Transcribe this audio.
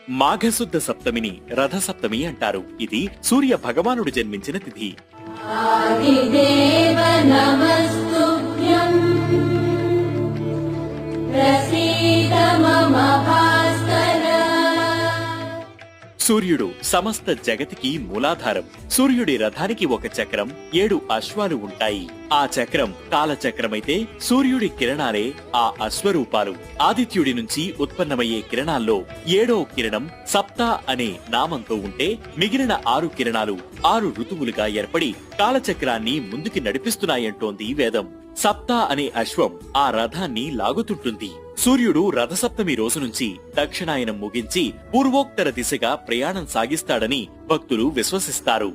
మాఘశుద్ధ సప్తమిని రథసప్తమి అంటారు. ఇది సూర్య భగవానుడు జన్మించిన తిథి. ఆదిదేవ నమస్తుభ్యం ప్రసీద మమ భాస్కర. సూర్యుడు సమస్త జగతికి మూలాధారం. సూర్యుడి రథానికి ఒక చక్రం, 7 అశ్వాలు ఉంటాయి. ఆ చక్రం కాలచక్రమైతే సూర్యుడి కిరణాలే ఆ అశ్వరూపాలు. ఆదిత్యుడి నుంచి ఉత్పన్నమయ్యే కిరణాల్లో 7వ కిరణం సప్త అనే నామంతో ఉంటే మిగిలిన 6 కిరణాలు 6 ఋతువులుగా ఏర్పడి కాలచక్రాన్ని ముందుకి నడిపిస్తున్నాయంటోంది వేదం. సప్త అనే అశ్వం ఆ రథాన్ని లాగుతుంటుంది. సూర్యుడు రథసప్తమి రోజు నుంచి దక్షిణాయనం ముగించి పూర్వోత్తర దిశగా ప్రయాణం సాగిస్తాడని భక్తులు విశ్వసిస్తారు.